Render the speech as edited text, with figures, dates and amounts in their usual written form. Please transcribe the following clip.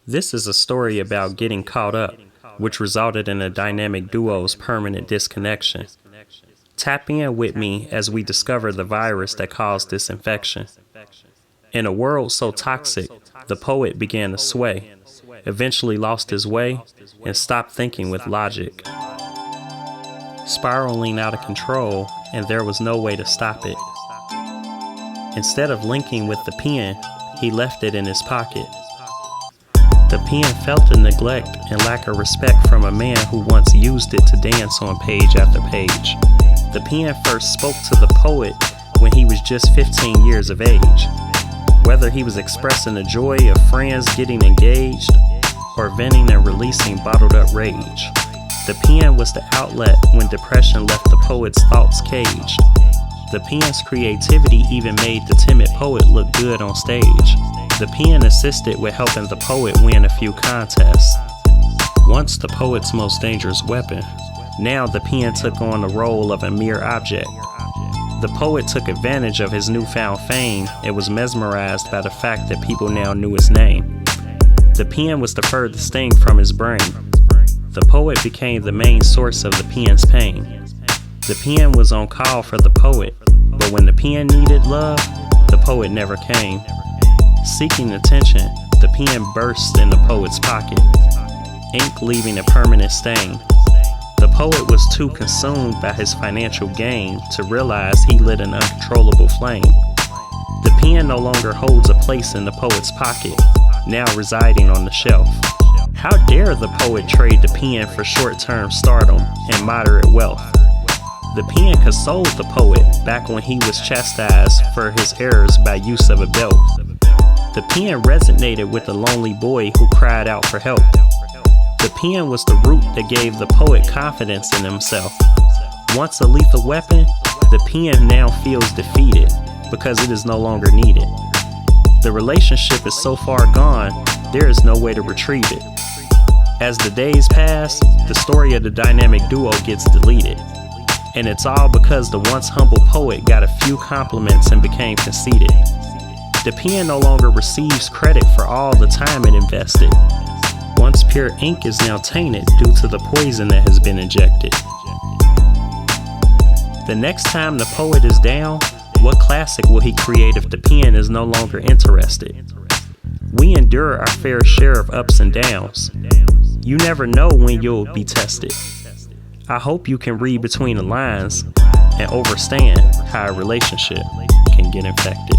This is a story about getting caught up, which resulted in a dynamic duo's permanent disconnection. Tap in with me as we discover the virus that caused this infection. In a world so toxic, the poet began to sway, eventually lost his way, and stopped thinking with logic. Spiraling out of control, and there was no way to stop it. Instead of linking with the pen, he left it in his pocket. The pen felt the neglect and lack of respect from a man who once used it to dance on page after page. The pen first spoke to the poet when he was just 15 years of age. Whether he was expressing the joy of friends getting engaged or venting and releasing bottled up rage, the pen was the outlet when depression left the poet's thoughts caged. The pen's creativity even made the timid poet look good on stage. The pen assisted with helping the poet win a few contests. Once the poet's most dangerous weapon, now the pen took on the role of a mere object. The poet took advantage of his newfound fame and was mesmerized by the fact that people now knew his name. The pen was the furthest thing from his brain. The poet became the main source of the pen's pain. The pen was on call for the poet, but when the pen needed love, the poet never came. Seeking attention, the pen burst in the poet's pocket, ink leaving a permanent stain. The poet was too consumed by his financial gain to realize he lit an uncontrollable flame. The pen no longer holds a place in the poet's pocket, now residing on the shelf. How dare the poet trade the pen for short-term stardom and moderate wealth? The pen consoled the poet back when he was chastised for his errors by use of a belt. The pen resonated with the lonely boy who cried out for help. The pen was the root that gave the poet confidence in himself. Once a lethal weapon, the pen now feels defeated because it is no longer needed. The relationship is so far gone, there is no way to retrieve it. As the days pass, the story of the dynamic duo gets deleted. And it's all because the once humble poet got a few compliments and became conceited. The pen no longer receives credit for all the time it invested. Once pure ink is now tainted due to the poison that has been injected. The next time the poet is down, what classic will he create if the pen is no longer interested? We endure our fair share of ups and downs. You never know when you'll be tested. I hope you can read between the lines and understand how a relationship can get infected.